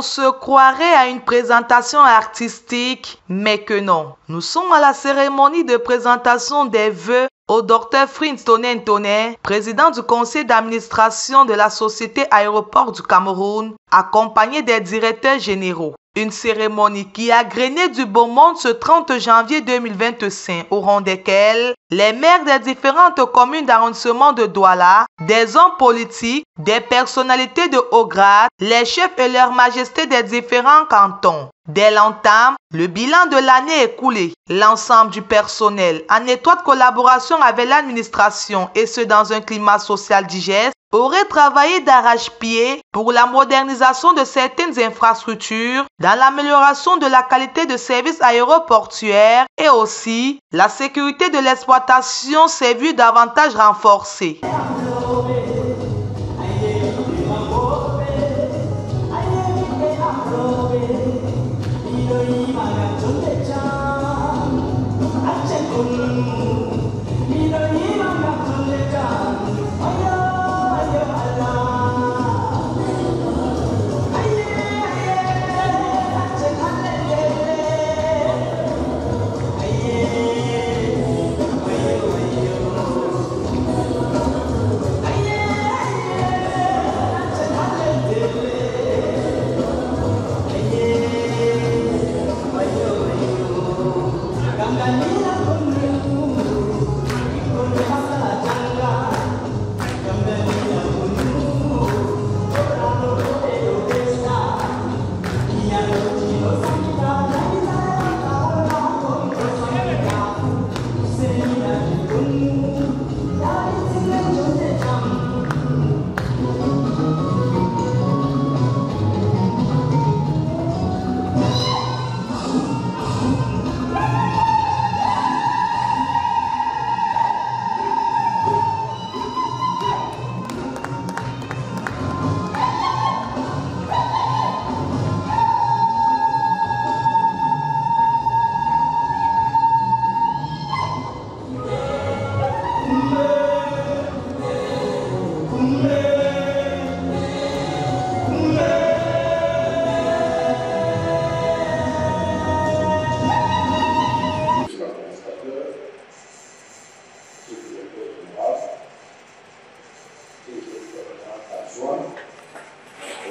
On se croirait à une présentation artistique, mais que non. Nous sommes à la cérémonie de présentation des vœux au Dr Frintz Tonnerre Tonnerre, président du conseil d'administration de la Société Aéroport du Cameroun, accompagné des directeurs généraux. Une cérémonie qui a grainé du beau monde ce 30 janvier 2025, au rang desquels les maires des différentes communes d'arrondissement de Douala, des hommes politiques, des personnalités de haut grade, les chefs et leurs majestés des différents cantons. Dès l'entame, le bilan de l'année écoulée, l'ensemble du personnel, en étroite collaboration avec l'administration et ce dans un climat social digeste, aurait travaillé d'arrache-pied pour la modernisation de certaines infrastructures, dans l'amélioration de la qualité de service aéroportuaire et aussi la sécurité de l'exploitation s'est vue davantage renforcée.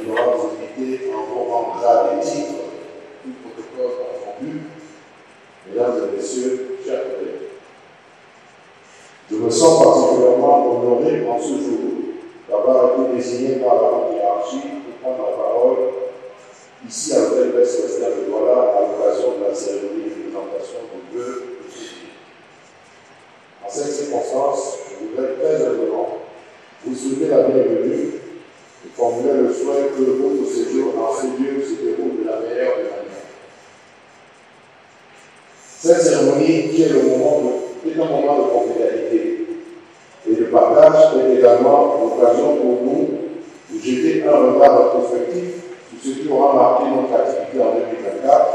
On aura visité en moment grave et titre, tout protocole confondu. Mesdames et messieurs, chers collègues, je me sens particulièrement honoré en ce jour d'avoir été désigné par la hiérarchie pour prendre la parole ici à l'hôtel West-Western de Douala à l'occasion de la cérémonie de présentation du vœu de Jésus. En cette circonstance, je voudrais très humblement vous souhaiter la bienvenue et formuler le souhait que votre séjour en ces lieux se déroule de la meilleure des manières. Cette cérémonie, qui est un moment de convivialité et de partage, est également l'occasion pour nous de jeter un regard rétrospectif sur ce qui aura marqué notre activité en 2024,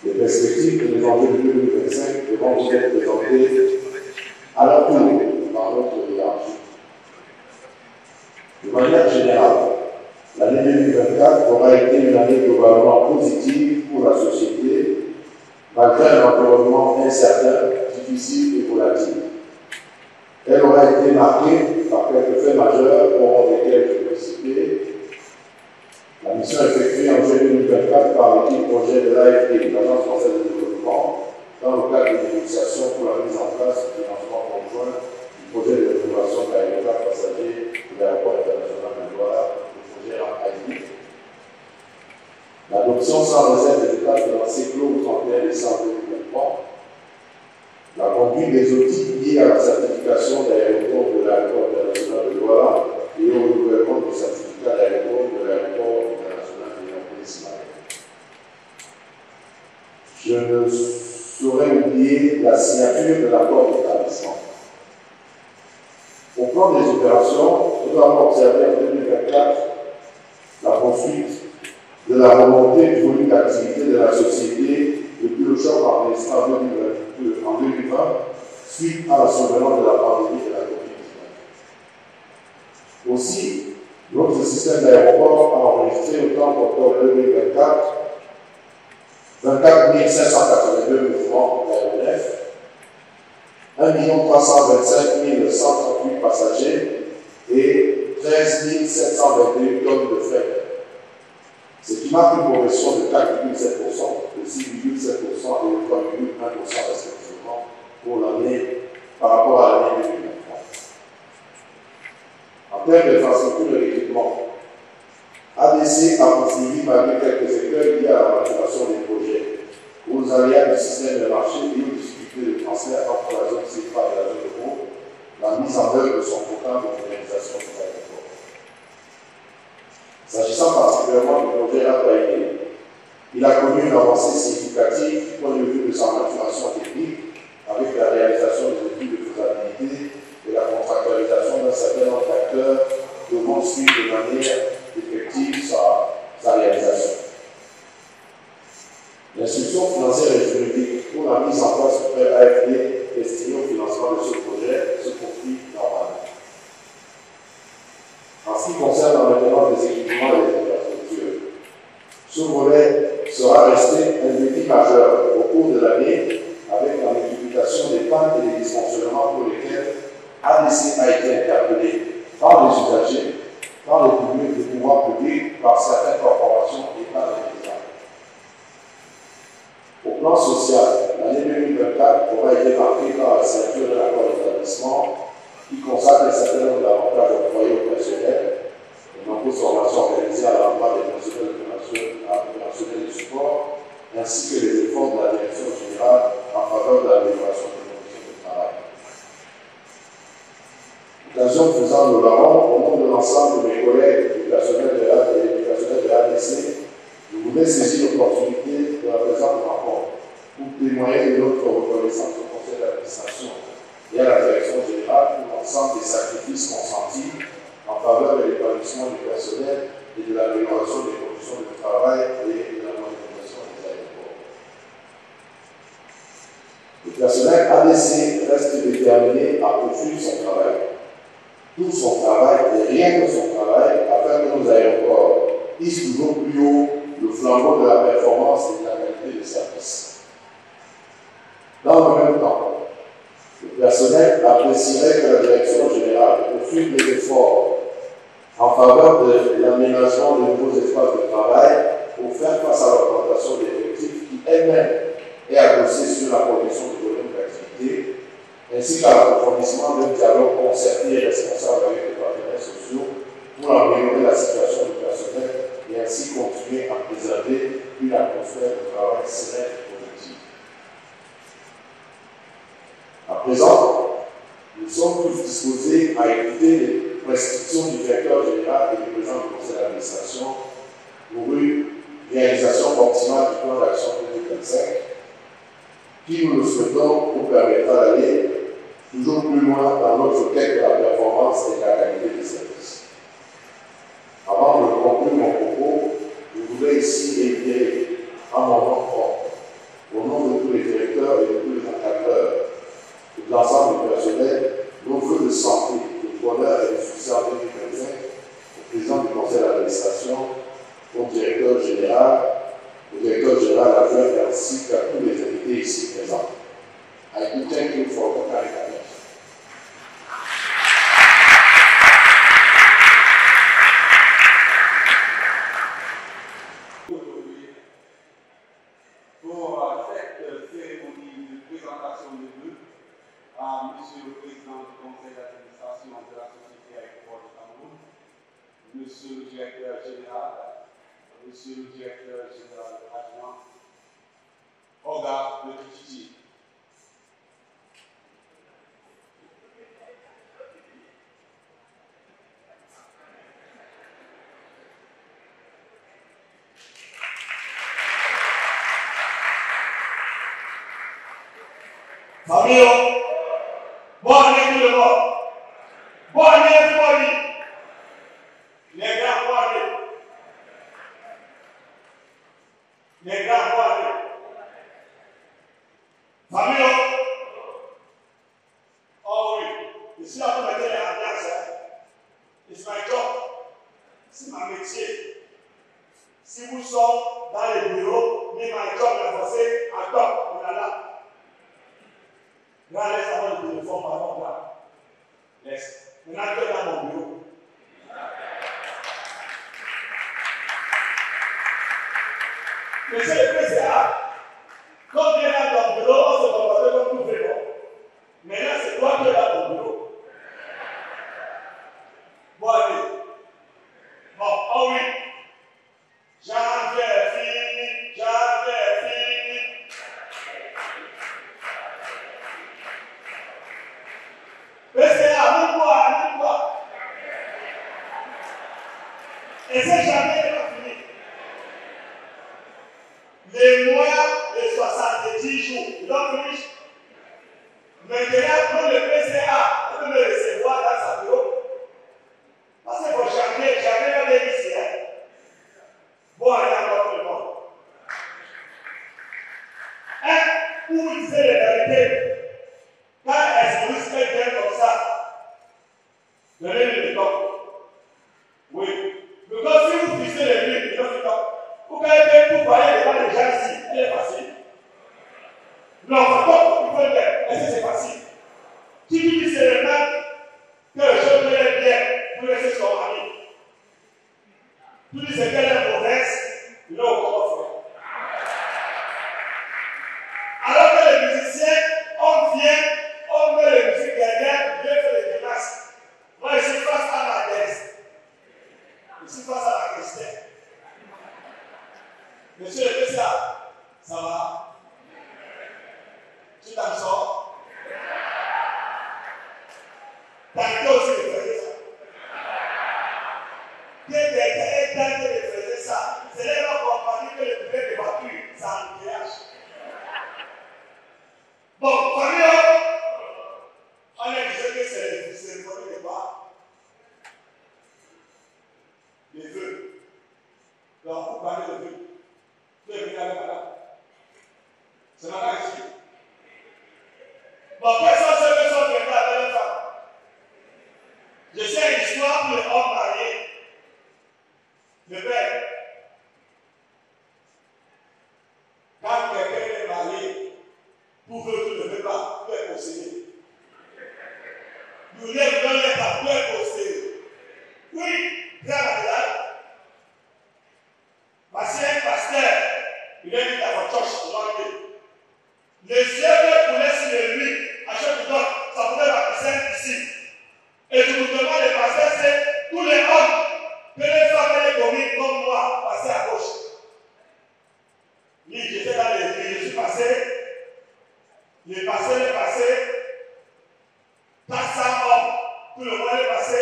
les perspectives et les enjeux de 2025 devront vous être présentés à la tour par notre hiérarchie. De manière générale, l'année 2024 aura été une année globalement positive pour la société, malgré un environnement incertain, difficile et volatile. Elle aura été marquée par quelques faits majeurs au rang desquels je vais citer la mission effectuée en juillet 2024 par l'équipe projet de l'AFD, l'Agence française de développement, dans le cadre des négociations pour la mise en place du financement conjoint du projet de rénovation de l'aéroport passager de l'aéroport international de Douala, le projet AID. L'adoption sans réserve des états financiers clos au 31 décembre 2023. La conduite des outils liés à la certification d'aéroport de l'aéroport international de Douala et au renouvellement du certificat d'aéroport de l'aéroport international de Douala. Je ne saurais oublier la signature de l'accord d'établissement. Au plan des opérations, nous avons observé en 2024 la poursuite de la remontée du volume d'activité de la société depuis le choc enregistré en 2020 suite à la survenance de la pandémie de la COVID-19. Aussi, notre système d'aéroport a enregistré au temps d'octobre 2024 24 582 mouvements d'aéronefs, 1 325 138 passagers et 13 722 tonnes de fret, ce qui marque une progression de 4,7%, de 6,7% et de 3,1% respectivement pour l'année par rapport à l'année 2023. En termes d'infrastructure et d'équipement, ADC a poursuivi malgré quelques écueils liés à la maturation des projets, aux aléas du système de marché et aux difficultés de transfert entre la zone CFA et la zone euro, la mise en œuvre de son programme de modernisation des aéroports. S'agissant particulièrement du projet Rapaïné, il a connu une avancée significative du point de vue de sa maturation technique avec la réalisation des études de faisabilité et la contractualisation d'un certain nombre d'acteurs devant suivre de manière effective sa réalisation. L'instruction financière et juridique pour la mise en place du prêt AFD destiné au financement de ce projet se poursuit normalement. En ce qui concerne la maintenance des équipements et des infrastructures, ce volet sera resté un défi majeur au cours de l'année avec la multiplication des pannes et des dysfonctionnements pour lesquels ADC a été interpellé par les usagers, par les pouvoirs publics, par certaines corporations et par les États. Au plan social, l'année 2024 aura été marquée par la signature de l'accord d'établissement qui consacre un certain nombre d'avantages octroyés aux personnels, de nombreuses formations organisées à l'endroit des personnels opérationnels du support, ainsi que les efforts de la direction générale en faveur de l'amélioration des conditions de travail. L'occasion faisant le larron, au nom de l'ensemble de mes collègues du personnel de l'ADC, je voudrais saisir l'opportunité de la présente rencontre pour témoigner de notre reconnaissance au conseil d'administration et à la direction générale pour l'ensemble des sacrifices consentis en faveur de l'épanouissement du personnel et de l'amélioration des conditions de travail et de la modernisation des aéroports. Le personnel ADC reste déterminé à poursuivre son travail. Tout son travail et rien que son travail afin que nos aéroports hissent toujours plus haut le flambeau de la performance et de la qualité de service. Dans le même temps, le personnel apprécierait que la direction générale poursuive les efforts en faveur de l'aménagement de nouveaux espaces de travail pour faire face à l'augmentation des effectifs qui elle-même est adossée sur la production de volume d'activité, ainsi qu'à l'approfondissement d'un dialogue concerté et responsable avec les partenaires sociaux pour améliorer la situation du personnel et ainsi continuer à préserver une atmosphère de travail sereine et positive. À présent, nous sommes tous disposés à écouter les prescriptions du directeur général et du président du conseil d'administration pour une réalisation optimale du plan d'action 2025 qui, nous le souhaitons, nous permettra d'aller toujours plus loin dans notre quête de la performance et de la qualité des services. Avant de conclure mon propos, je voudrais ici réitérer à mon nom propre, au nom de tous les directeurs et de tous les encadreurs, et de l'ensemble du personnel, nos vœux de santé, de bonheur et de succès en 2025 au président du conseil d'administration, au directeur général adjoint ainsi qu'à tous les invités ici présents. I do thank you for your kind attention. Pour cette cérémonie de présentation de vœux à Monsieur le Président du Conseil d'administration de la Société Aéroport du Cameroun, Monsieur le Directeur Général, Monsieur le Directeur Général adjoint, Oga de Kititi. Famille, bonne année tout le monde. Bonne année folie. Les grands poilés. Les grands poilés. Famille, oh oui, ici là vous mettez les ambiances. It's my job. c'est ma métier. Si vous sommes dans les bureaux, même à l'école, la forcée, attends, on a là. Là, laisse avoir le téléphone, pardon, là. Laisse. Maintenant, tu es dans mon bureau. Monsieur le PCA, quand tu es dans ton bureau, on se comporte comme tout vélo. Maintenant, c'est toi qui es dans ton bureau. Bon, allez. Bon, oh oui. J'avais fini. PCA, amène-toi. Et c'est jamais pas fini. Les mois de 70 jours, donc oui. Maintenant, quand le PCA peut me recevoir dans sa bureau, parce que pour jamais va venir ici. Bon, allez encore le monde. Où vous disiez la vérité, quand est-ce que vous serez bien comme ça, donnez-lui le temps. Oui. Mais quand si vous fixez les nuits, il faut le temps. Vous pouvez pour parler devant les gens ici, elle est facile. Non, par contre, il faut le faire. Est-ce que c'est facile? Si tu dis seulement que je peux bien, vous laissez son ami. Tu dis c'est qu'elle est mauvaise, il n'a aucun faire. Alors que les musiciens, on vient, on met les musiques derrière, Dieu fait les menaces. Moi, je suis face à la guest. Je suis face à la question. Monsieur le PCA, ça va? Tu t'en sors? Tantôt aussi, il faisait ça. Quelqu'un qui faisait ça, c'est les mêmes compagnies que les billets de voiture, ça embouteillage. Bon, famille, on a dit que c'est les cérémonies de quoi? Les vœux. Donc, vous parlez de vœux. Vous êtes venu avec madame. C'est madame ici. Bon, quels sont ceux qui sont venus avec les femmes? Je sais une histoire pour les hommes mariés. Le père. Quand quelqu'un est marié, pour vœux, tu ne veux pas, tu es possédé. Vous ne voulez pas, tu es possédé. Oui, bien la verdade. Parce qu'un pasteur, il est mis dans votre church, les yeux que vous laissez sur lui, à chaque fois, ça pourrait la ici. Et je vous demande de passer, c'est tous les hommes, que les femmes et les communes comme moi, passer à gauche. Oui, j'étais dans l'église, je suis passé, les passés, 400 hommes, tout le monde est passé,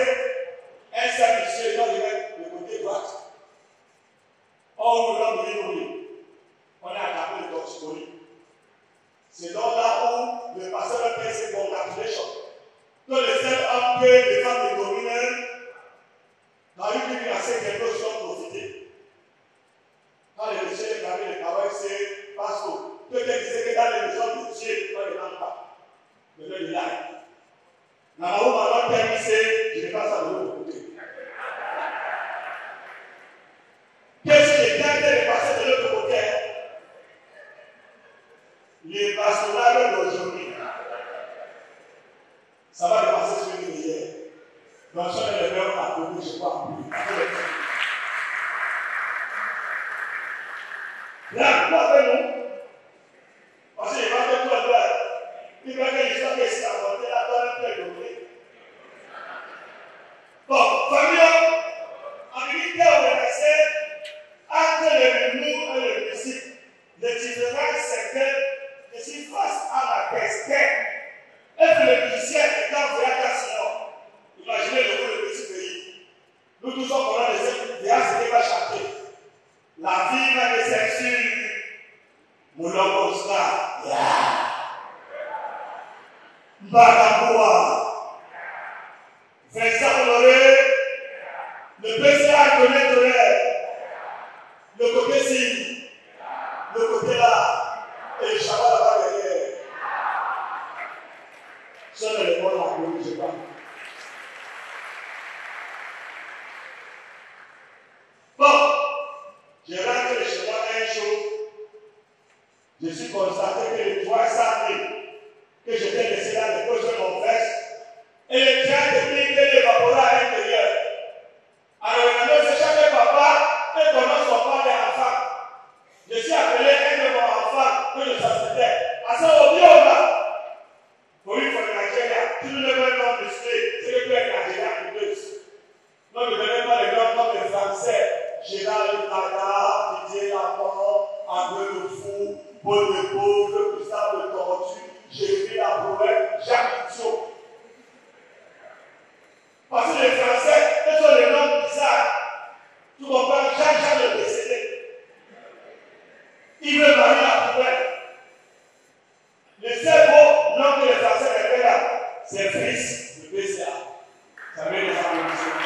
un seul monsieur dans le côté droit. On nous donne l'île, on a attrapé le toxicologie. C'est donc là où le pasteur fait ses congratulations. Que le seul homme que les femmes de communes, dans une vie assez quelque chose ont profité. Quand les monsieur est arrivé, le travail, c'est parce que peut-être disait que dans les maisons de Dieu, on ne demande pas. Mais le village. Dans la roue, maintenant, permis, je ne passe pas de l'autre côté. Qu'est-ce qui est tenté de passer de l'autre côté? Les pastorales d'aujourd'hui. Ça va dépasser celui de hier. Donc, si on est les mêmes à côté, je crois plus. Là, quoi nous? Parce qu'il va faire tout le temps. Il va faire l'histoire que c'est inventé, la donne un peu de bon, famille, en unité organisée, entre le humour et le musique, les différences, c'est que je suis face à la question. Est-ce que le musicien est en voyage sinon? Imaginez le petit pays. Nous tous sommes des ce qu'il va chanter. La vie va de censure. je suis constaté que les 300 000 que j'étais laissé là, les poches de mon veste, et les trains de vie que l'évaporer à l'intérieur. Alors, maintenant, c'est chaque papa et comment son père est enfant. Je suis appelé un de mon enfant que je s'assistais. À ce moment-là, pour une fois de Nigeria, si nous ne voulons pas muscler, c'est que tu es Nigeria qui plus. Non, ne donnez pas les noms comme les Français. Gérard Tata, Didier Laport, André le Fou, Paul le Pauvre, Gustave le Tortue, Jérémy la Prouette, Jacques Tissot. Parce que les Français, ils ont les noms bizarres. Tu comprends? Jean-Jean le décédé. Il veut marier la Prouette. Le seul beau nom que les Français avaient là, c'est Fils de PCA. Ça veut les ambitions.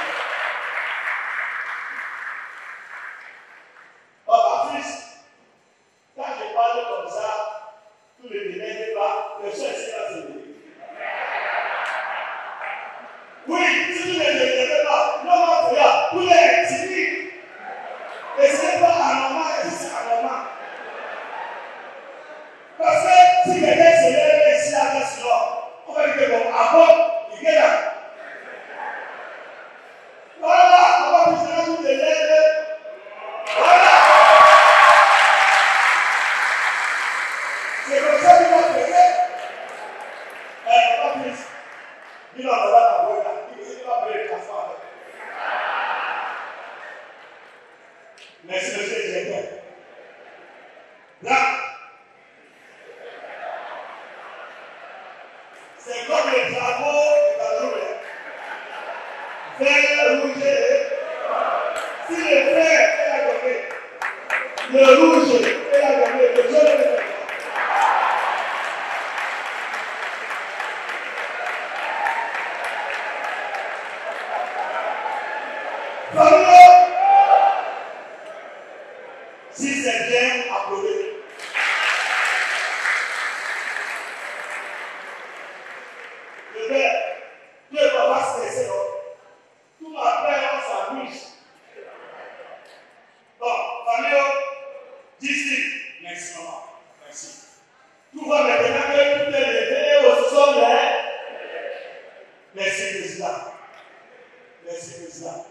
Papa Fils, quand je parle comme ça, tous les démêlés pas, personne ici va se lever. Oui, si tu ne les pas, non, frère, vous les timide. Et ce n'est pas anormal, et c'est anormal. Parce que si quelqu'un se lève ici à la silence, on va dire que bon, avant, il est là. Voilà, on va plus de tout les lèvres. Voilà. C'est comme ça qu'il va faire. Pas plus. Il va falloir la voix là. Il va faire le transport. Merci, monsieur le directeur. Là. C'est comme les drapeaux de Cameroun. Vert, rouge et si le vert est la gagné, le rouge est la gagné, le jaune est la gagné. Famille, si c'est bien, applaudissez. Le vert, Dieu ne va pas se laisser, non? Tout après, on s'amuse. Bon, famille, d'ici, merci maman, merci. Tout va maintenant que tout est levé au sol, hein? Merci président. Merci président.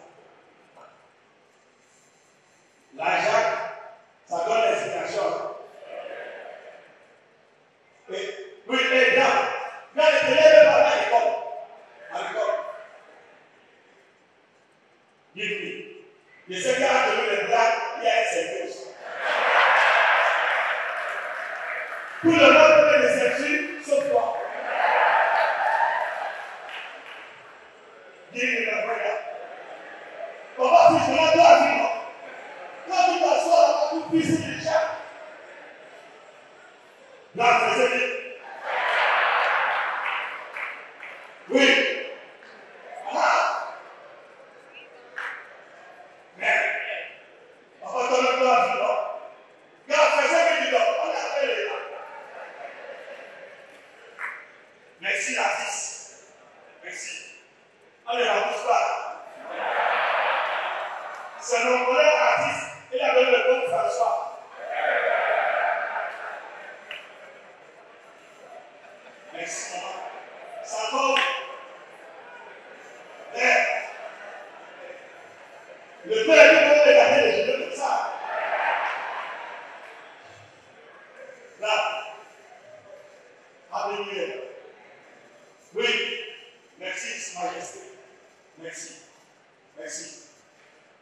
La Jacques, ça donne l'inspiration. Oui, et là, les élèves parlent à l'école. À l'école. Dites-lui. Je sais qu'à donner les blagues, il y a un service. Tout le monde peut les servir, sauf toi. Dis-lui la vraie. Comment tu feras toi à vivre? Quand tu t'assois là, tu puisses déjà. Là, faisez vite. Oui. Ah. Mais, on va donner le temps à vivre. Regarde, faisez vite, on a fait les gars. Merci, l'artiste. Merci. Allez, la bouche pas. C'est mon collègue artiste, il a donné le bon François. Merci, maman. Ça tombe. Le père lui peut regarder les cheveux comme ça. Là. Alléluia. Oui. Merci, Sa Majesté. Merci. Merci.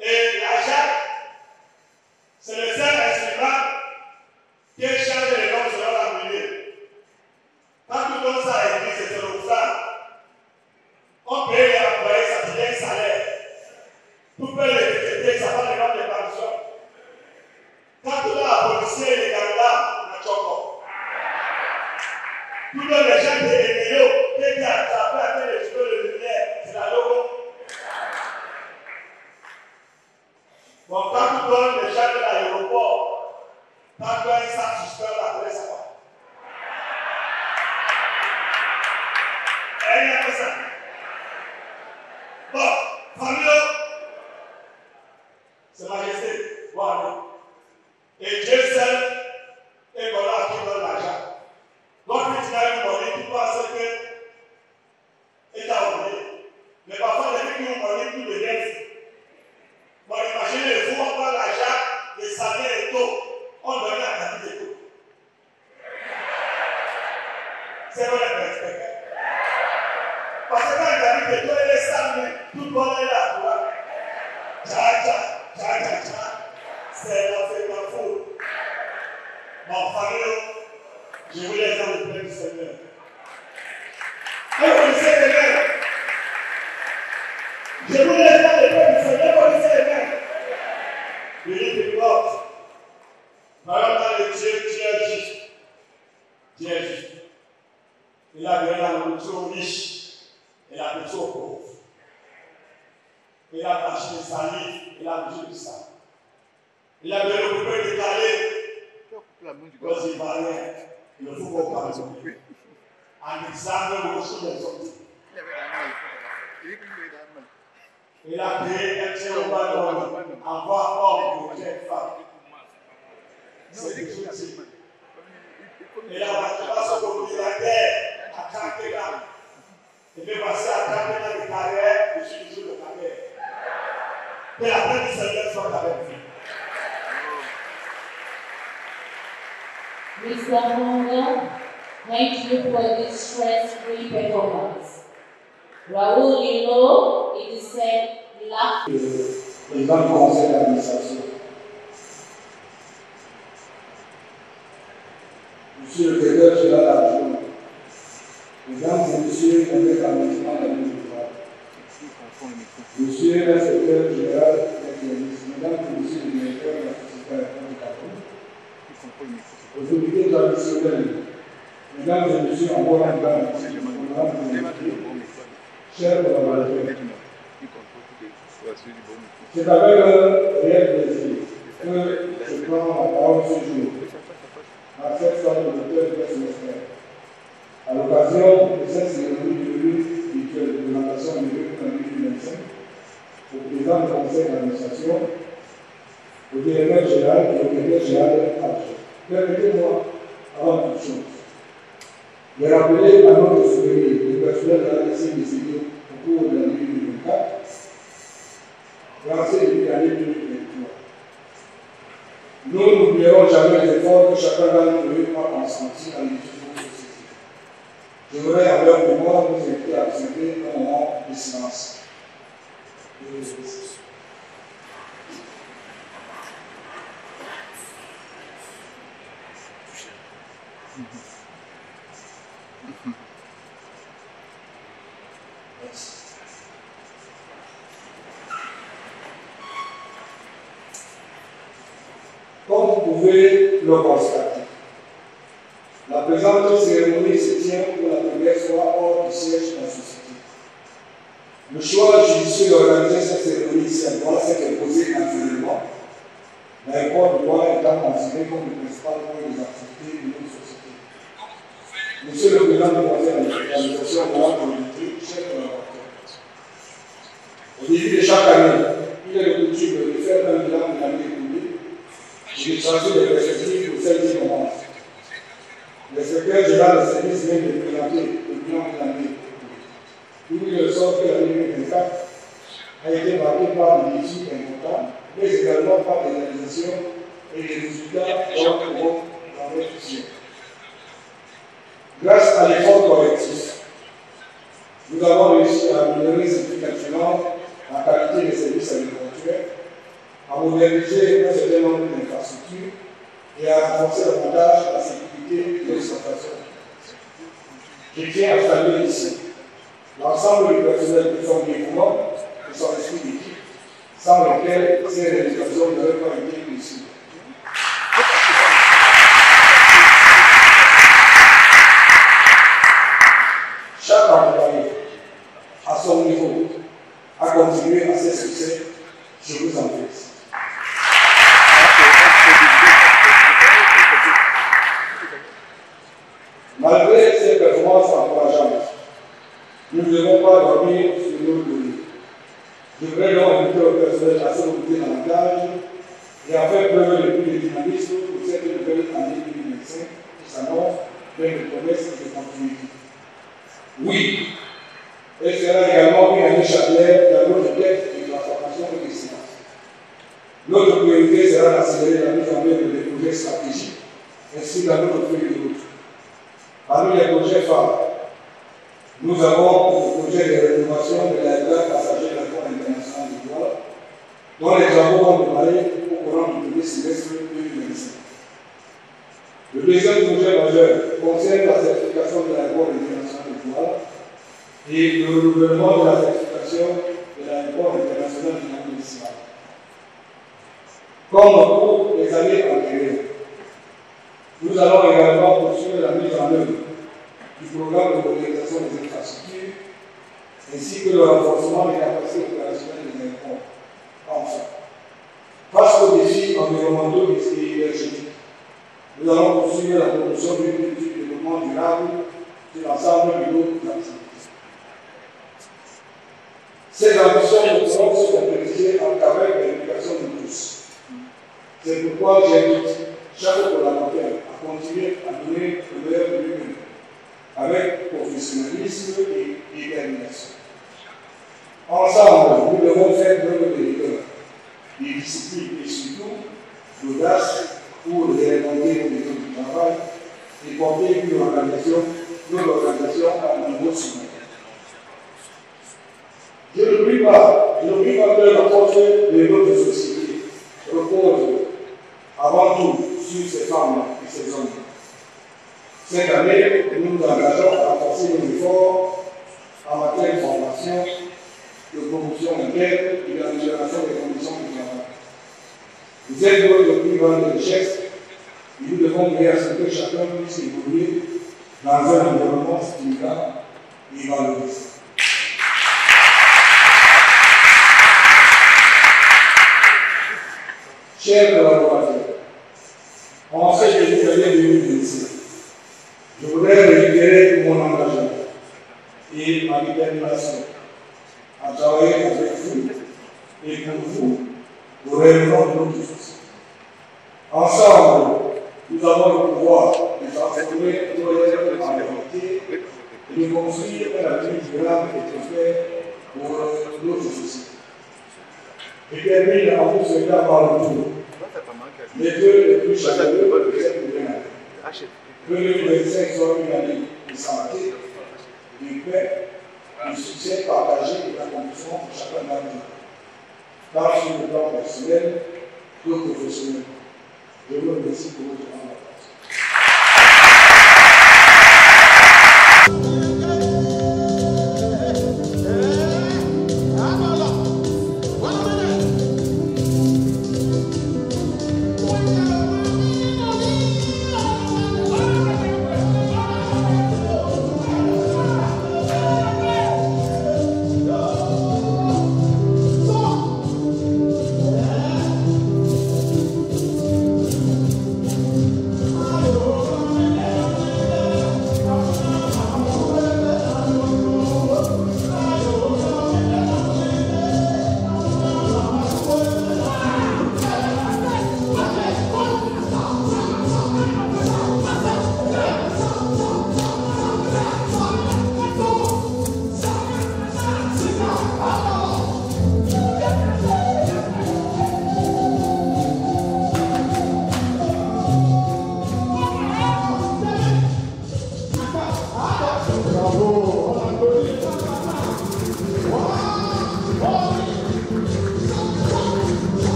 Et la Jacques, c'est le seul instrument qui change les noms selon la milieu. Quand tout donne ça à l'église, c'est le refrain. On paye les employés, ça devient un salaire. Tout peut les ça va les noms de pension. Quand tout la policier, les gars, on a choco. Tout les gens de l'Énéo, qui étaient attrapés avec les cheveux de lumière, c'est la logo. Bon, quand tu donnes les gens de l'aéroport, quand tu as un sac suspect, la presse, ça va. Et il y a que ça. Bon, famille, c'est Majesté, voilà. Et Dieu seul est voilà. que toi, les samedis, tout le monde est là. C'est la faute. Mon famille, je vous laisse dans le plein du Seigneur. Vous connaissez les mains. Je vous laisse dans le plein du Seigneur. Vous connaissez les mains. Le livre de l'autre. Madame, dans le Dieu est juste. Dieu est juste. Il a donné la nourriture aux riches et la nourriture aux pauvres. Il a blanchi le salive et la bougie du sang. Il a donné le coupé décalé aux Ivoiriens. Il ne faut pas parler. En examen, le rocher des hommes. Il a créé un tiers au ballon, envoie homme, projet, femme. C'est des outils. Il a passé au bout de la terre, à 40 ans. Il est passé à 40 ans de carrière, je suis toujours de carrière. Que la paix du Seigneur soit avec vous. Mr. Honga, thank you for this stress-free performance. Raoul Lilo, it is said, laugh. Président du conseil d'administration. Monsieur le directeur général adjoint, mesdames et messieurs, avec l'amendement de la municipale. Monsieur le secrétaire général des services, mesdames et messieurs les directeurs de la société du Cameroun, autorités traditionnelles, mesdames et messieurs en bon endroit, chers collaborateurs, c'est avec un réel plaisir que je prends la parole ce jour, à cette soirée de l'auteur de semestre, à l'occasion de cette cérémonie de levée spirituelle de présentation du vœux pour l'année 2025, au président du conseil d'administration, au directeur général et au directeur général adjoint. Permettez-moi, avant toute chose, de rappeler à notre souvenir le personnel de la DC décédé au cours de l'année 2024, lancé depuis l'année 2023. Nous n'oublierons jamais les efforts que chacun d'entre eux a consenti à l'édition de notre société. Je voudrais, à leur mémoire, vous inviter à observer un moment de silence. Comme vous pouvez le constater, la présente cérémonie se tient pour la première fois hors du siège de la société. Le choix judicieux d'organiser cette cérémonie ici à Douala s'est imposé naturellement, l'aéroport de Douala étant considéré comme le principal point des activités de notre société. Monsieur le président du conseil d'administration, Madame Politique, chers collaborateurs, au début de chaque année, il est de coutume de faire un bilan de l'année écoulée. J'ai changé de perspective pour celle qui commence. Le secrétaire général de service vient de présenter le bilan de l'année. Il ressort que l'année 2024 a été marquée par des défis importants, mais également par des réalisations et des résultats dont nous pourrons en bénéficier. Grâce à l'effort collectif, nous avons réussi à améliorer significativement la qualité des services alimentaires, à moderniser un certain nombre d'infrastructures et à renforcer davantage la sécurité de l'exploitation. Je tiens à saluer ici l'ensemble du personnel de son dévouement et son esprit d'équipe, sans lequel ces réalisations n'auraient pas été possibles. Chaque employé, à son niveau, a contribué à ses succès. Je vous en félicite. Malgré ces performances encourageantes, nous ne devons pas dormir sur nos données. Je voudrais donc inviter au personnel à s'occuper davantage et à faire preuve de plus de dynamisme pour cette nouvelle année 2025 qui s'annonce pleine de promesses et de continuité. Oui, elle sera également une année charnière dans notre quête de transformation et d'excellence. Notre priorité sera d'accélérer la mise en œuvre des projets stratégiques ainsi dans notre feuille de route. Parmi les projets phares, nous avons le projet de rénovation dont les travaux vont démarrer au courant du premier semestre 2025. Le deuxième projet majeur concerne la certification de l'aéroport international de Douala et le renouvellement de la certification de l'aéroport international de Niamey. Comme pour les années antérieures, nous allons également poursuivre la mise en œuvre du programme de modernisation des infrastructures ainsi que le renforcement des capacités opérationnelles des aéroports. Enfin, face aux défis environnementaux et énergétiques, nous allons poursuivre la promotion d'une politique de développement durable sur l'ensemble de nos activités. Ces ambitions ne pourront se concrétiser qu'avec l'implication de tous. C'est pourquoi j'invite chaque collaborateur à continuer à donner le meilleur de lui-même, avec professionnalisme et détermination. Ensemble, nous devons faire preuve de rigueur, de discipline et surtout d'audace pour réinventer nos méthodes du travail et porter une organisation à un niveau supérieur. Je n'oublie pas que la force de notre société repose avant tout sur ces femmes et ces hommes. Cette année, nous nous engageons à renforcer nos efforts en matière de formation, de promotion interne et d'amélioration des conditions de travail. Vous êtes notre plus grande richesse et nous devons veiller à ce que chacun puisse évoluer dans un environnement stimulant et valorisant. Chers collaborateurs, en cette année 2026, je voudrais réitérer mon engagement et ma détermination à travailler avec vous et pour vous au rayonnement de notre société. Ensemble, nous avons le pouvoir de transformer nos rêves en réalité et de construire un avenir durable et prospère pour notre société. Je termine en vous souhaitant par le tour les deux les plus chaleureux de cette nouvelle année. Que 2025 soit une année de santé, de paix, de succès partagé et d'accomplissement pour chacun d'entre nous, tant sur le plan personnel que professionnel. Je vous remercie pour votre attention.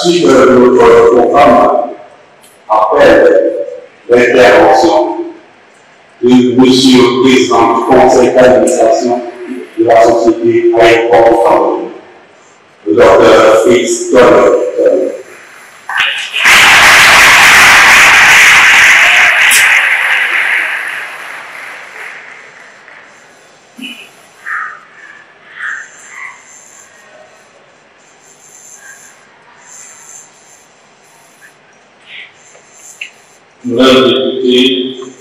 suite de notre programme appelle l'intervention de Monsieur le Président du Conseil d'administration de la société Aéroport Cameroun, le Dr. Fritz Tonner. Mesdames les députés,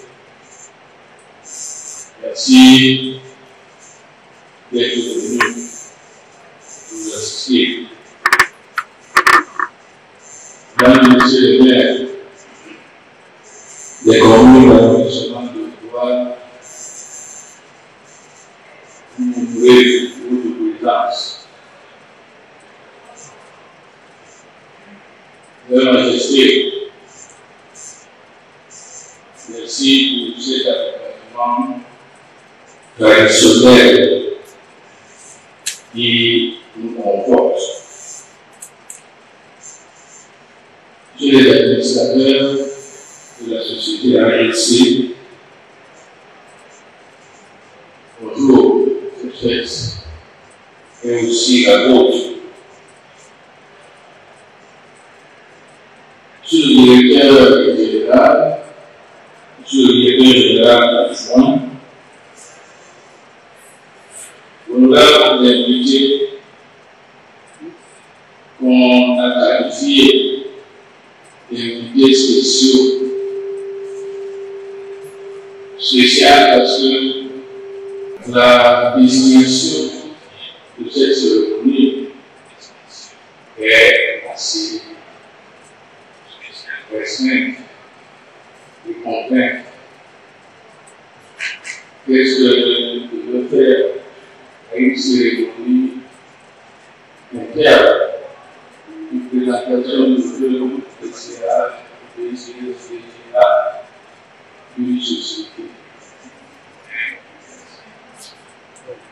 merci d'être venus nous assister. Mesdames et messieurs les maires, les communes d'arrondissement de Douane, vous ouvrez votre présence. Leur Majesté, merci pour cet accompagnement traditionnel qui nous conforte. Monsieur les administrateurs de la société ALC, bonjour, cette fête, et aussi la vôtre. Monsieur le directeur général, Monsieur le directeur général adjoint, honorables invités qu'on a qualifiés d'invités spéciaux, spécial parce que la désignation de cette cérémonie est assez restreinte et contrainte. Qu'est-ce que je veux faire à une cérémonie interne, une présentation de l'œuvre spéciale d'une société?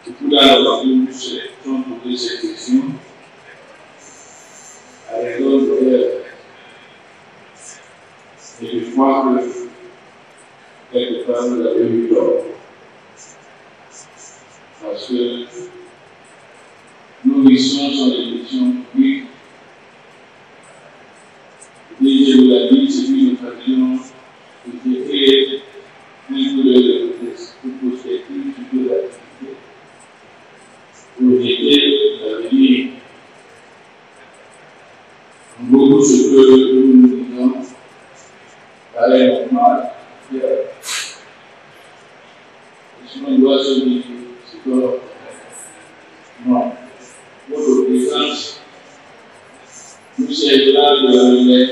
Et tout dans notre vie, nous sélectionnons poser cette question à raison de l'heure. Et je crois que quelque part vous avez eu tort. Parce que nos missions sont des missions publiques. Et je vous l'ai dit, c'est une occasion de créer un peu de prospective de l'activité. Projeter l'avenir. Beaucoup ce que nous disons paraît normal. Sinon, on doit se dire, c'est quoi? Non. Votre présence nous servira de relais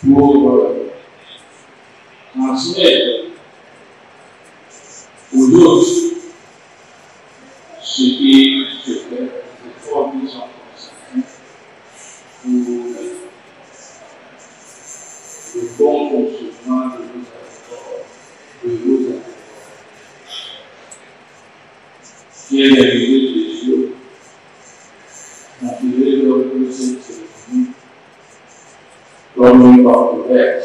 pour transmettre aux autres ce qui se fait, les efforts qui sont consentis pour le bon fonctionnement de vos efforts, de vos efforts. Qui est l'arrivée de Dieu, m'attirer lors de cette cérémonie comme une partenaire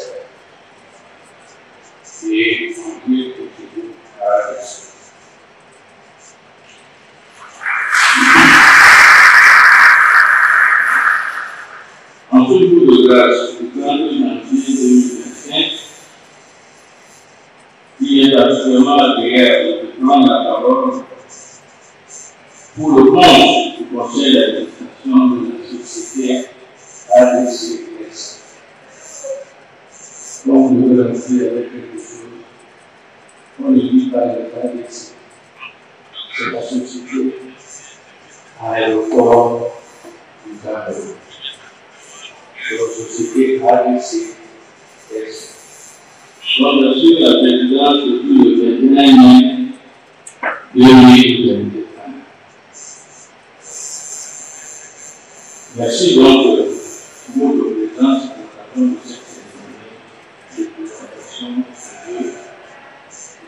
et en Dieu que Dieu a reçu. En tout bout de grâce, le 30 janvier 2025, il est absolument agréable de prendre la parole pour le compte du conseil d'administration de la société ADCS. Donc, nous devons lancer avec quelque chose. On ne dit pas l'ADC. C'est la société Aéroport du Cameroun. C'est la société ADCS. Donc, je suis la présidence depuis le 21 mai 2021. Merci donc pour votre présence pour l'occasion de cette cérémonie de présentation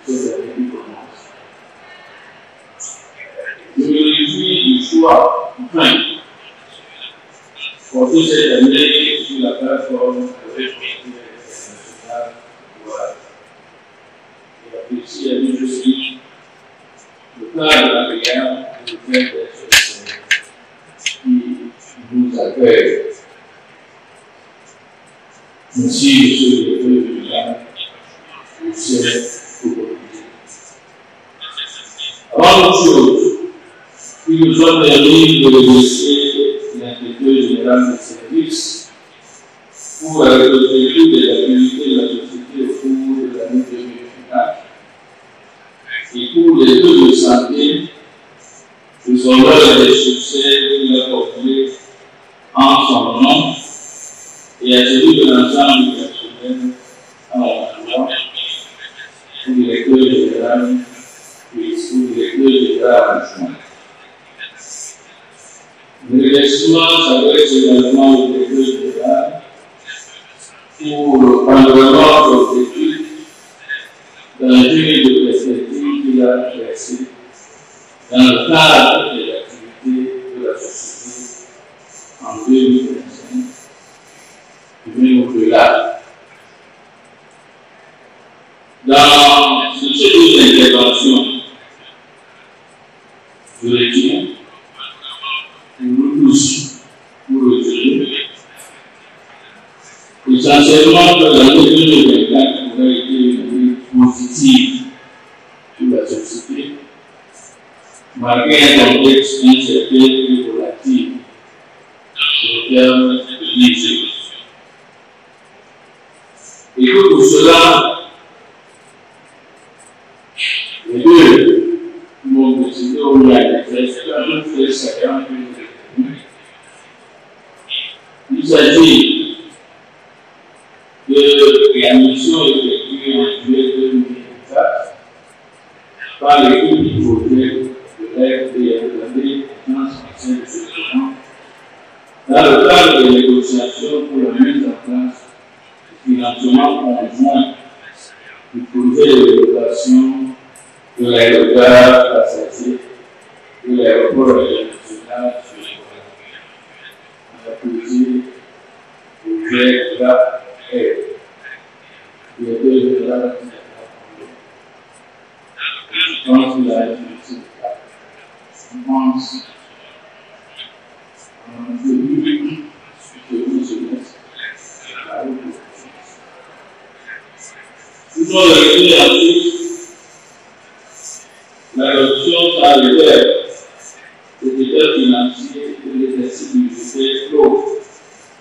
de cette année qui commence. Je me réjouis du choix, enfin, porté cette année sur la plateforme avec internationale. Voilà. Et apprécié à nous aussi le cadre de la prière pour le fait qui nous accueille. Merci, monsieur le président, pour cette opportunité. Avant toute chose, il nous a permis de remercier l'inspecteur général des services pour la reconstruction des activités de la société au cours de l'année 2024 et pour les deux de santé de son œuvre et des succès qu'il a portés en son nom et à celui de l'ensemble du personnel à l'emploi, au directeur général et au directeur général adjoint. Le remerciement s'adresse également au directeur général pour l'encadrement d'objectifs dans la durée de perspective qu'il a exercé dans le cadre des activités de la société en 2025 et même au-delà. Dans ce série d'interventions, je retiens pour nous tous, pour le Dieu, essentiellement que l'année 2024 aurait été une année positive pour la société, malgré un contexte incertain et volatile au terme de l'exécution. Et que pour cela, les deux m'ont décidé au moins de faire chacun une. Il s'agit de la mission effectuée en juillet 2024 par l'équipe du projet de l'FDRD dans ce plan, dans le cadre des négociations pour la mise en place du financement conjoint du projet de développement de l'aéroport passager de l'aéroport international sur le projet de la air. Je pense qu'il a été utile. Je pense que lui, toujours le ensuite l'adoption salutaire des états financiers de l'exercice budgétaire clos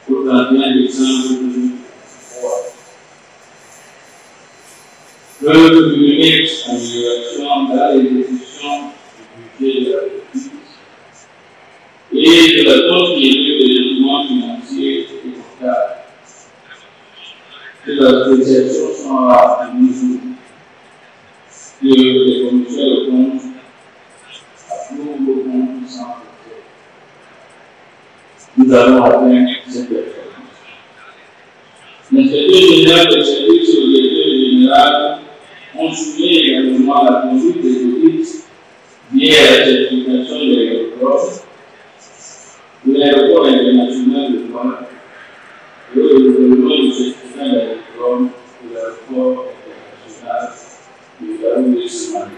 au 31 décembre 2023. Le numérique amélioration dans l'exécution du budget de la République et de la continuité des documents financiers et comptables. Et la appréciation sont à niveau de les commissaires de compte approuvent le compte sans problème. Nous allons atteindre cette performance. L'inspecteur général des services et le directeur général ont souligné également la conduite des audits liés à la certification de l'aéroport international de Douala et au développement du certificat d'aéroport de l'aéroport international de Garoua et Somalie.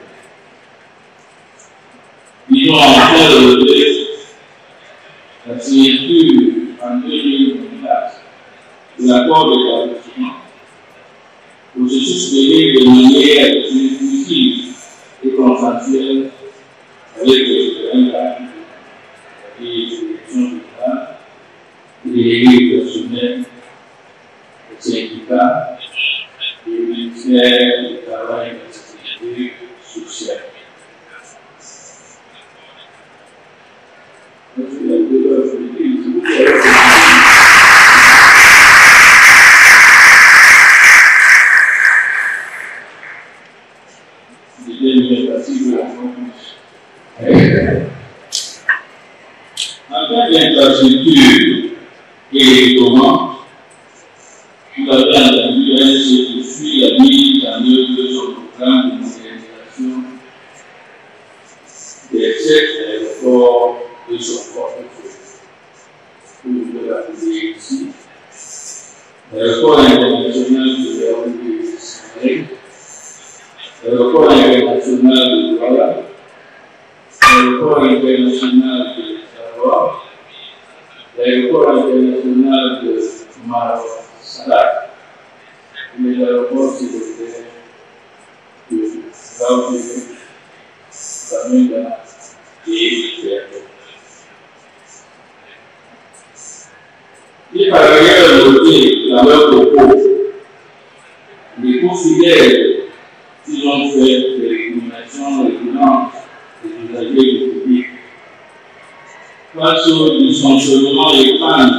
Ils ont enfin relevé la signature en 2024 de l'accord d'établissement, processus mené de manière inclusive et consensuelle avec les différents parties et les directions générales, les délégués personnels, les syndicats, les ministères du travail et de la sécurité sociale. En termes d'infrastructure et d'équipement, vous avez entendu, se poursuit la mise en œuvre de son programme de modernisation des 7 aéroports de son portefeuille. ici, l'aéroport international de la République d'Israël, l'aéroport international de Douala, l'aéroport international de Savoie, l'aéroport international de Salah, les aéroports secondaires de Laodicée, Bamenda et Berto. Et par ailleurs, noter dans leur propos les confidèles qui ont fait des recommandations récurrentes des usagers du public face au dysfonctionnement et panne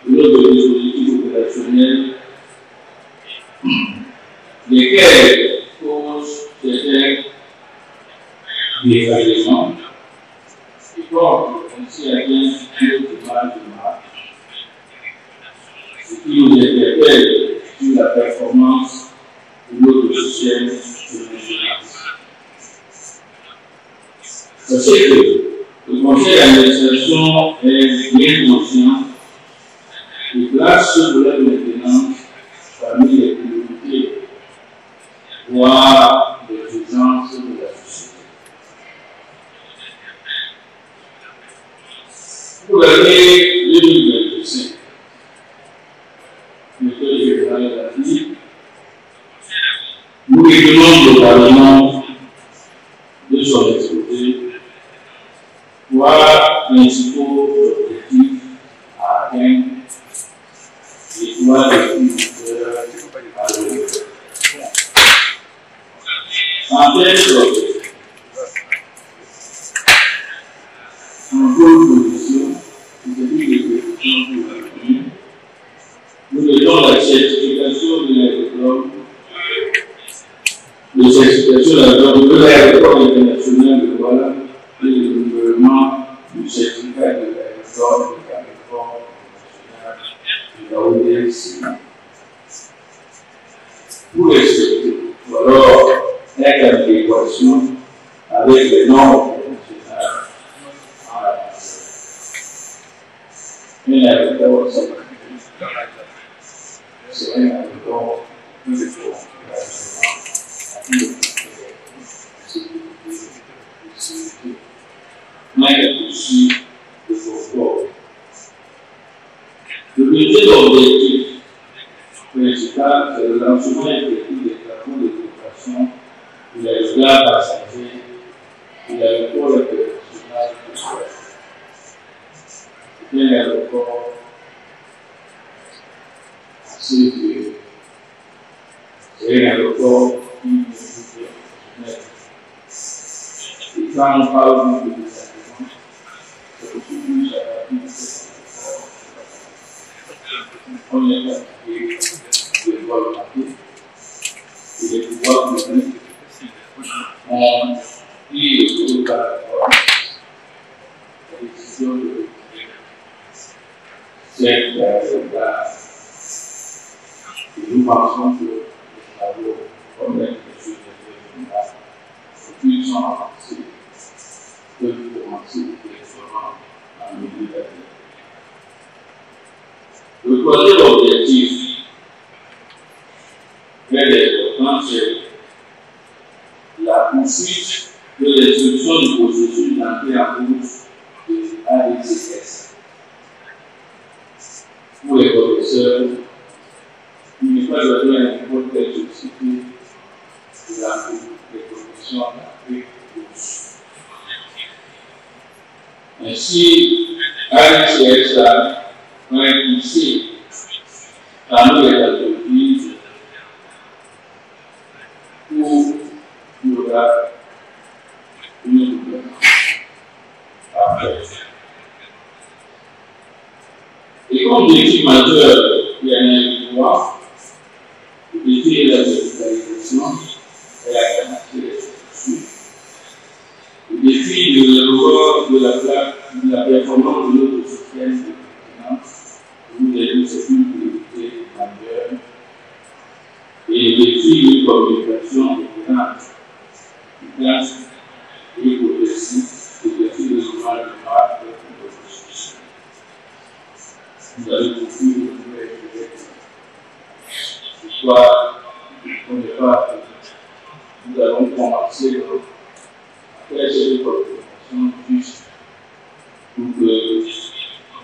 de notre dispositif opérationnel, lesquels causent certains défaillissements et portent ainsi à bien notre mal de marque, ce qui nous interpelle sur la performance de notre système de vigilance. Sachez que le conseil d'administration est bien conscient et place ce volet maintenant parmi les priorités, voire les urgences de la société. Pour l'année 2025, le Conseil général a dit, nous réglons globalement de son exposé, voire principaux objectifs à atteindre et trois distributeurs à l'heure. En tête, en bonne position, nous mettons la certification de l'aéroport, de l'aéroport international de Douala et le renouvellement du certificat de l'aéroport international de Laodicée. Pour respecter, ou alors être en adéquation avec les normes internationales en la matière. Un aéroport, c'est un aéroport plus fort. Mais aussi de confort. Le budget d'objectif principal, c'est le lancement effectif des travaux de préparation de l'aéroport passager de l'aéroport international de Douala. C'est un aéroport assez vieux. C'est un aéroport qui est professionnel. Et quand on parle de désagrégement, c'est aussi plus à la vie de cet aéroport. On est fatigué de voir le papier et les pouvoirs publics ont pris le groupe par rapport à la décision de cette aéroport. Et nous pensons que les travaux, comme les mesures de qu'ils sont avancés, peuvent commencer directement en milieu d'année. Le troisième objectif très important, c'est la poursuite de l'instruction du processus d'entrée en cours de AECS. Pour les professeurs, il n'est pas besoin n'importe quelle société de la professions d'Afrique douce. Ainsi, AECS va ici, parmi les entreprises, où il y aura une gouvernance après. Et comme défi majeur, il y a un droit, le défi de la digitalisation et la capacité des structures. Le défi de l'erreur de la performance de notre système de finance, nous avons cette priorité majeure. Et le défi de communication efficace et progressive, le défi de chômage de marque de notre société. vous avez compris le pourquoi on n'est pas. Nous allons commencer après cette présentation juste pour que vous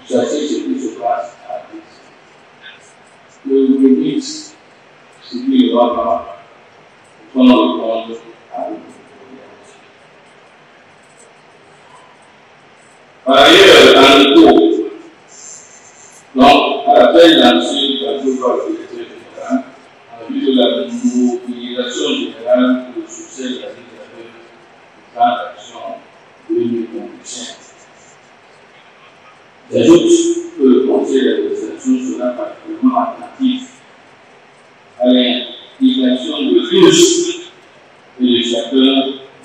sachiez ce qui se passe à l'Église. Que vous me dites ce qui ne va pas, pour répondre à vous. Par ailleurs, dans le cours, donc, à la fin d'ensuite, la plupart du directeur général, en vue de la mobilisation générale pour le succès de la mise en œuvre du plan d'action 2025. J'ajoute que le conseil d'administration sera particulièrement attentif à l'implication de tous et de chacun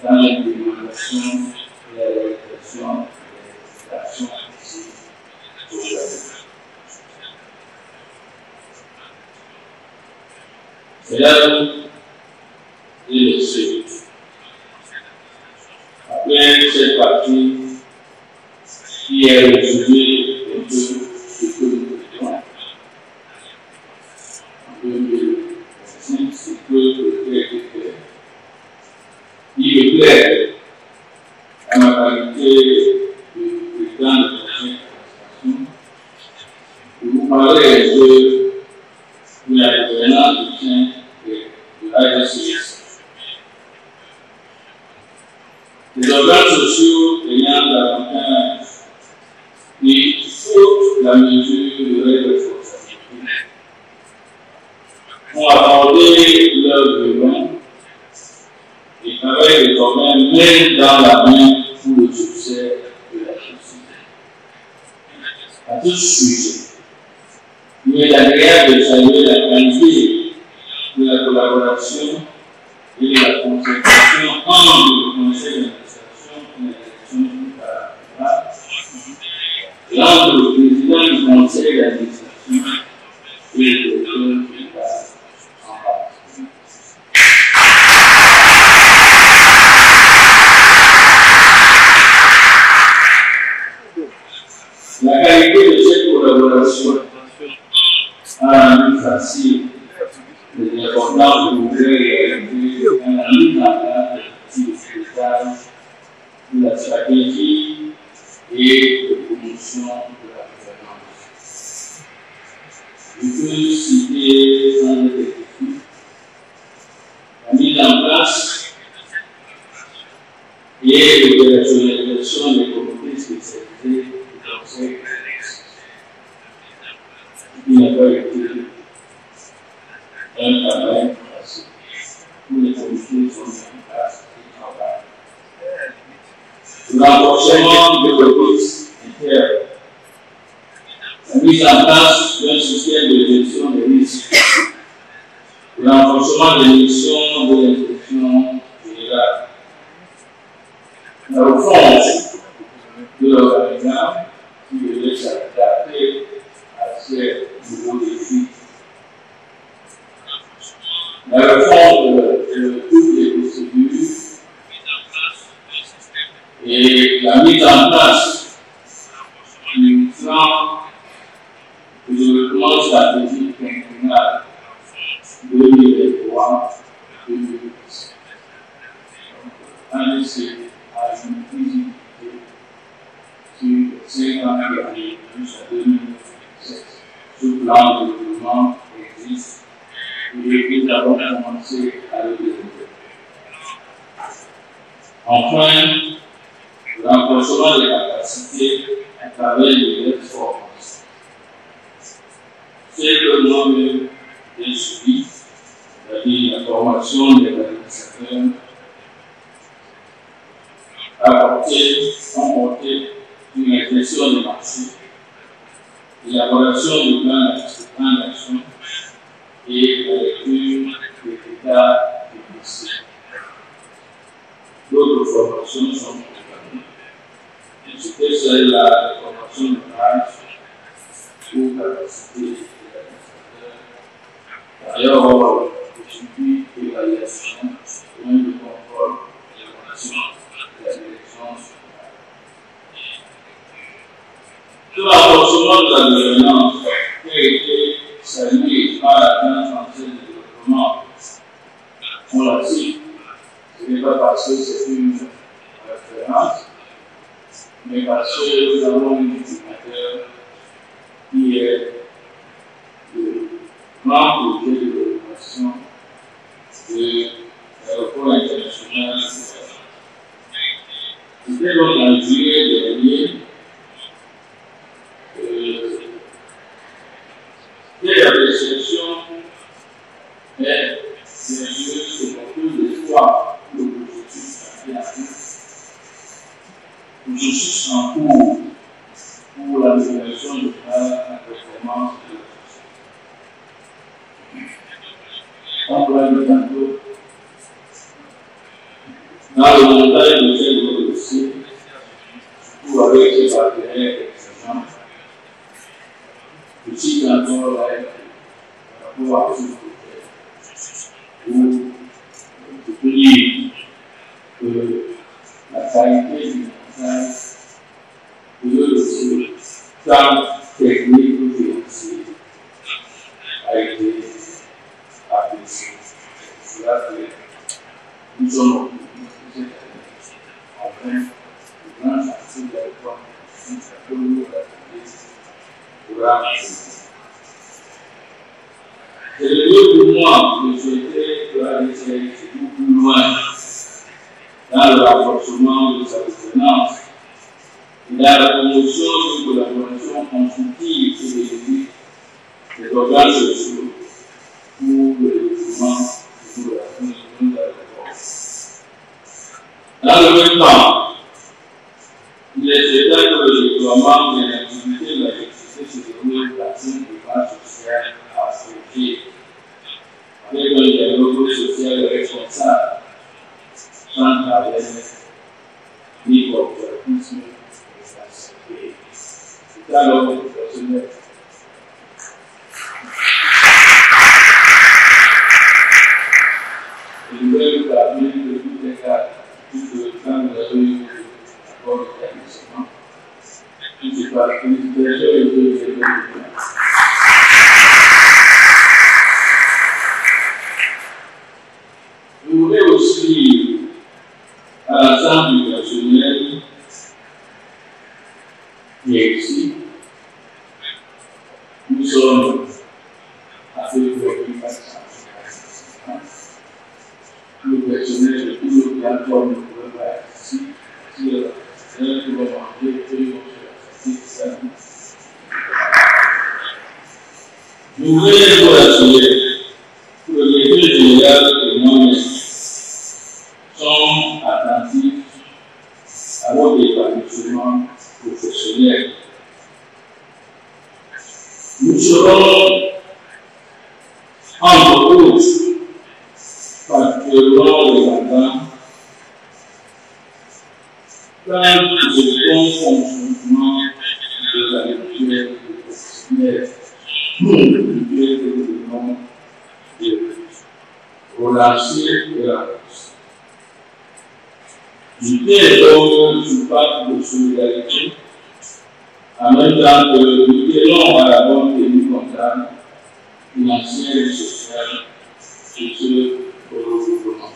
dans l'implémentation et la réalisation des actions ici aujourd'hui. C'est là où il est seul. Après cette partie qui est résumée un peu ce que nous faisons en 2025, c'est que peut-être il me plaît à ma qualité de président de conseil d'administration de vous parler de la gouvernance du sein de l'AGCS. Les organes sociaux ayant davantage et toute la mesure de leur responsabilité ont abordé leur besoin et travaillent désormais main dans la main pour le succès de la société. À tout sujet, il est agréable de saluer la qualité de la collaboration et de la concertation entre le conseil d'administration et la direction du parlement, et entre le président du conseil d'administration et le directeur du parlement en particulier. La qualité de cette collaboration a rendu facile les importants progrès réalisés dans la mise en place de pilotage de la stratégie et de promotion de la gouvernance. Je peux citer sans déficit la mise en place et l'opérationnalisation des comités spécialisés du conseil qui n'a pas été un travail facile. Tous les comités sont mis en place et travaillent. Le renforcement de l'office interne, la mise en place d'un système de gestion des risques, le renforcement des missions de l'inspection générale, la refonte de l'organigramme qui devait s'adapter à ces nouveaux défis, la refonte de toutes les procédures et la mise en place du plan de développement stratégique quinquennal 2023-2026. ADC a une visibilité sur 5 ans qui arrivent jusqu'à 2027. Ce plan de développement existe et nous avons commencé à le développer. Enfin, le renforcement des capacités à travers les formations. C'est que nous-mêmes j'ai suivi, c'est-à-dire la formation des administrateurs, emporter une réflexion des marchés, l'élaboration du plan d'action et la lecture des états du dossier. D'autres formations sont programmées. C'était celle-là, la formation de base ou capacité des administrateurs. D'ailleurs, le suivi et l'évaluation, loin de contrôle et l'évaluation de la direction générale. Le renforcement de la gouvernance potentiel de développement. On l'a dit, ce n'est pas parce que c'est une référence, mais parce que nous avons un indicateur qui est le grand projet de développement de l'aéroport international. C'était donc en juillet dernier que la réception est bien sûr ce qu'on peut l'espoir pour le processus en cours pour la définition de la performance de la société. On pourrait le tantôt dans le montage de ce dossier, surtout avec ses partenaires exigeants, petit canton là, pour avoir ce projet, pour soutenir que la qualité du montage de ce dossier, tant technique que financier, a été apprécié. C'est cela que nous sommes enfin le grand chantier de l'aéroport c'est le lieu pour moi que je souhaitais que la DCI se trouve plus loin dans le renforcement de sa gouvernance et dans la promotion d'une collaboration consultive et bénéfique des organes sociaux pour le développement de la fonction de l'aéroport. Dans le même temps, il est certain que le déploiement des activités de la justice se déroule dans une démarche sociale appropriée, avec un dialogue social responsable, sans travers ni corporatisme et c'est alors professionnel. Je voudrais vous rappeler que tous les cas, tout le temps vous avez eu l'accord d'établissement, tout ce pas une situation et deux événements. Je voudrais aussi, à l'ensemble du personnel qui est ici, nous sommes à peu près 400. Le personnel de tout le plateforme ne pouvait pas être ici, si l'un qui va manger, eux vont se faire. Je voudrais vous rassurer que le directeur général et moi-même sommes attentifs à votre épanouissement professionnel. Nous serons entre autres particulièrement regardant dans le bon fonctionnement de la mutuelle professionnelle pour le mutuelle de développement de relancer de la force. Lutter donc sur pacte de solidarité, en même temps que nous tenons à la bonne tenue comptable, financière et sociale de ce regroupement.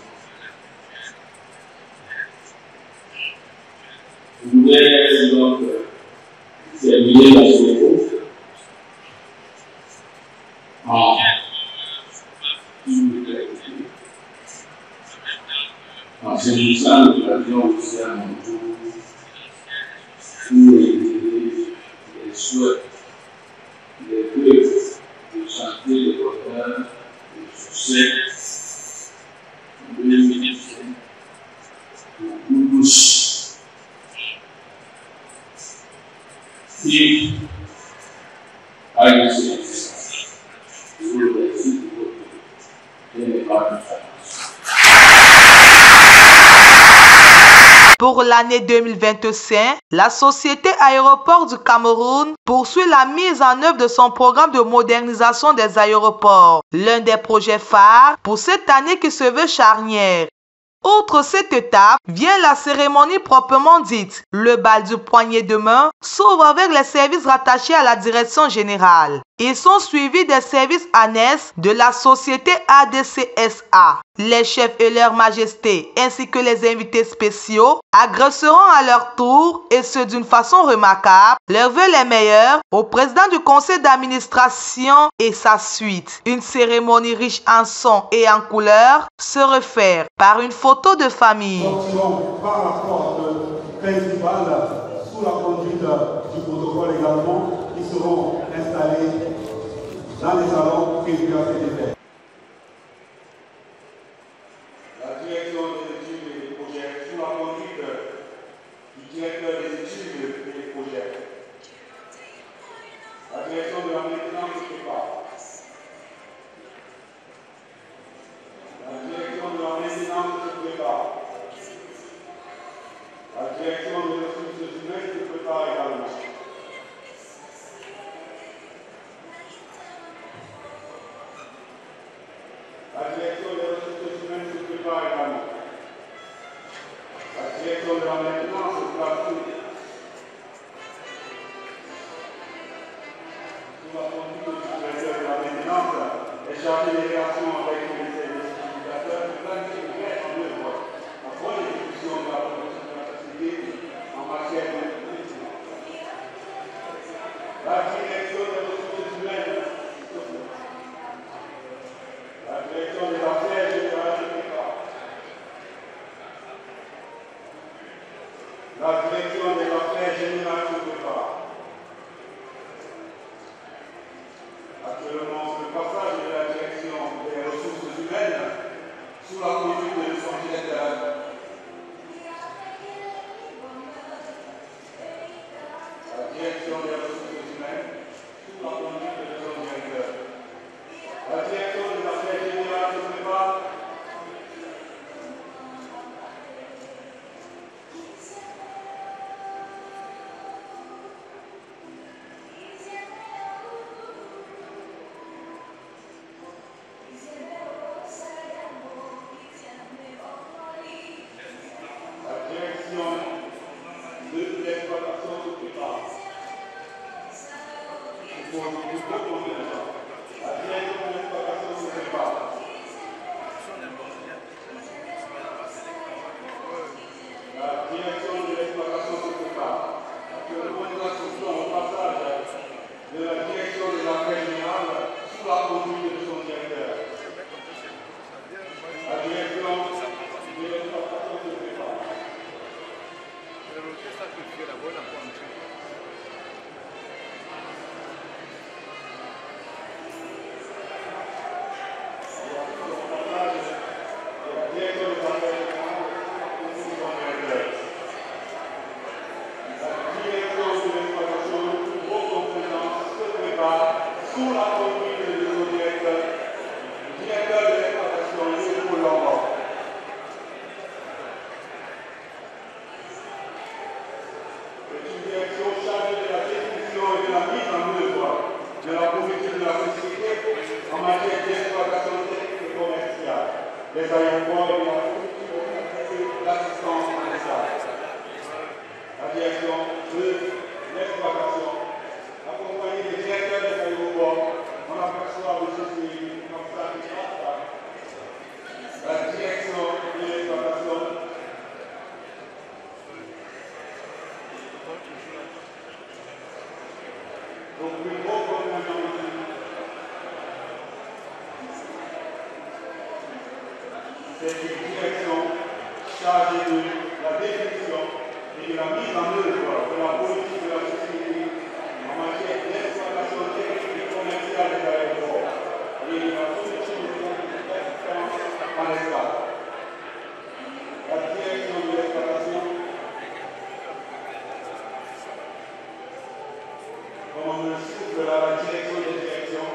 Je voudrais donc terminer ma séquence en saisissant l'occasion aussi à mon tour pour aider les souhaits, les vœux de santé, de bonheur, de succès en 2017 pour nous tous. Et à une séance, je vous remercie pour votre véritable attention. Pour l'année 2025, la Société Aéroports du Cameroun poursuit la mise en œuvre de son programme de modernisation des aéroports, l'un des projets phares pour cette année qui se veut charnière. Outre cette étape, vient la cérémonie proprement dite. Le bal du poignet de main s'ouvre avec les services rattachés à la direction générale. Ils sont suivis des services annexes de la société ADCSA. Les chefs et leurs majestés, ainsi que les invités spéciaux, adresseront à leur tour, et ce d'une façon remarquable, leurs vœux les meilleurs au président du conseil d'administration et sa suite. Une cérémonie riche en sons et en couleurs se refaire par une photo de famille. Par rapport au festival, sous la conduite du protocole également, qui seront installés dans les salons prévus à cet effet. La direction des études et des projets, sous la conduite du directeur des études et des projets. La direction de la maintenance se prépare. La direction de la maintenance se prépare. La direction des ressources humaines se prépare également. La direction des ressources humaines se prépare également. La direction de la maintenance se prépare. Sous la conduite du directeur de la maintenance, est chargé des relations avec les services utilisateurs de planifier en œuvre la bonne exécution de la production de la société en matière de maintenance. La direction des ressources humaines. La direction des affaires générales de l'État. La direction des affaires générales de l'État. Actuellement, le passage de la direction des ressources humaines sous la conduite de son directeur. La direction des ressources humaines sous la conduite de son directeur. La direction des affaires générales se prépare. La direction de l'exploitation se prépare. La direction de l'exploitation se prépare. La direction de l'exploitation se prépare. Actuellement, nous assistons au passage de la direction des affaires générales sous la conduite de son directeur. La direction de l'exploitation se prépare. Sous la conduite de son directeur de l'exploitation, Léopold Lambert. C'est une direction chargée de la définition et de la mise en œuvre de la politique de la société en matière d'exploitation technique et commerciale, des aéroports et de la structure de l'assistance à l'État. La direction de l'exploitation, accompagnée des directeurs des aéroports, on aperçoit le société comme ça qui passe. La direction de l'exploitation. Donc, une grosse compréhension. C'est une direction chargée de la définition et de la mise en œuvre de la politique de la société en matière d'exploitation technique et commerciale des aéroports et de la production de l'assistance en l'espace. La direction de l'exploitation, comme on le souffle là, la direction des directions.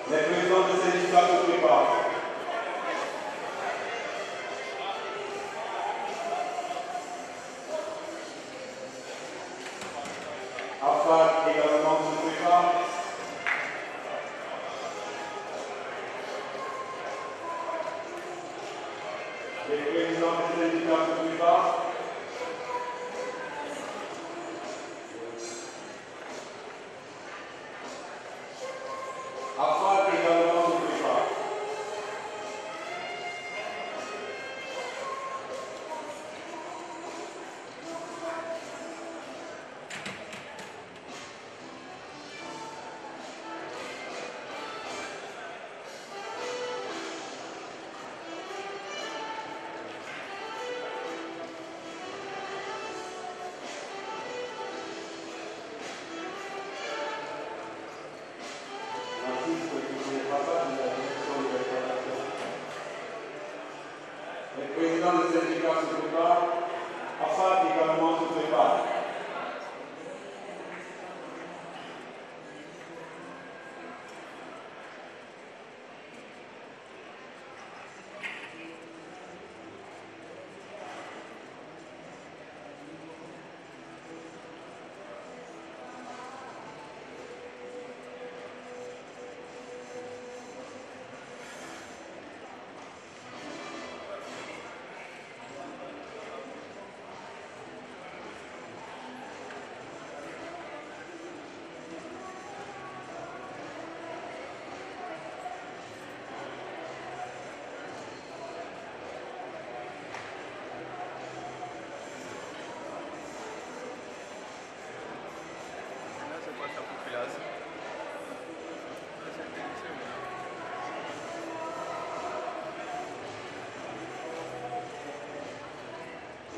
Les présidents de syndicats se préparent. AFAD également se prépare. Les présidents des syndicats se préparent. AFAD également se prépare. Les présidents des syndicats se préparent. AFAD également se prépare.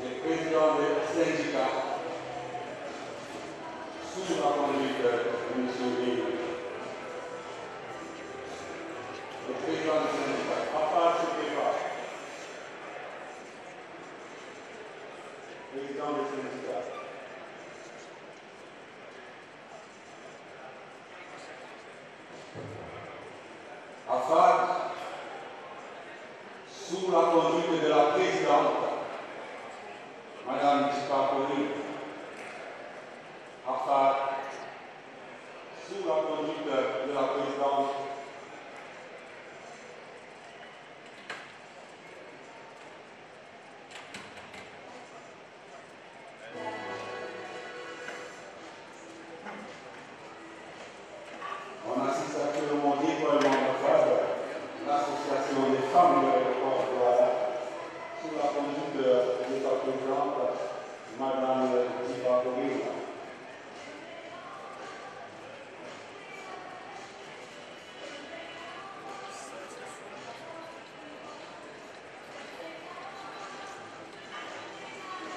Les présidents des syndicats, sous la conduite de M. Lee, les présidents des syndicats, AFAD se prépare. Président des syndicats. AFAD, sous la conduite de la présidente, Madame Tipapoli, AFAD, sous la conduite de la présidente, on assiste actuellement au déploiement d'AFAD, l'association des femmes de l'aéroport de Douala, sous la conduite de sa présidente, Madame Tipapoli.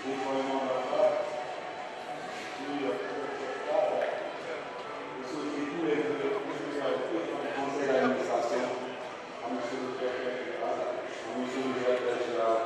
Déploiement d'AFAD, tous les conseils d'administration, à M. le directeur général, à M. le directeur général.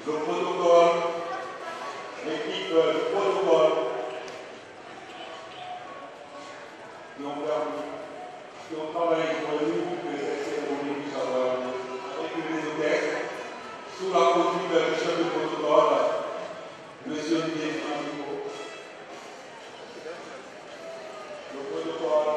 Le protocole, l'équipe du protocole qui ont travaillé pour nous pour que cette cérémonie puisse avoir lieu, avec les hôtesses, sous la conduite du chef de protocole, M. Didier Franco. Le protocole.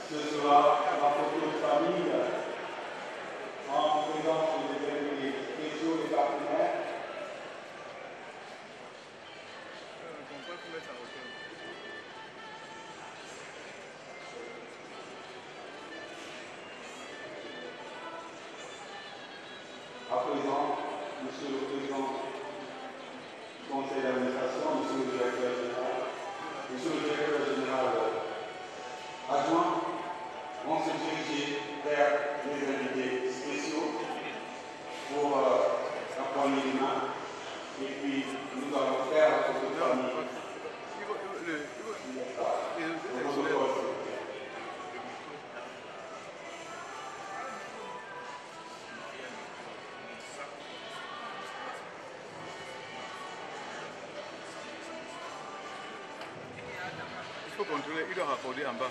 Ce sera la photo de famille en présence des délégués spéciaux et partenaires. À présent, Monsieur le Président du Conseil d'administration, Monsieur le Directeur général adjoint, vont se diriger vers les invités spéciaux pour la poignée de main. Et puis, nous allons faire la photo de famille. Il faut contrôler, il doit raccorder en bas.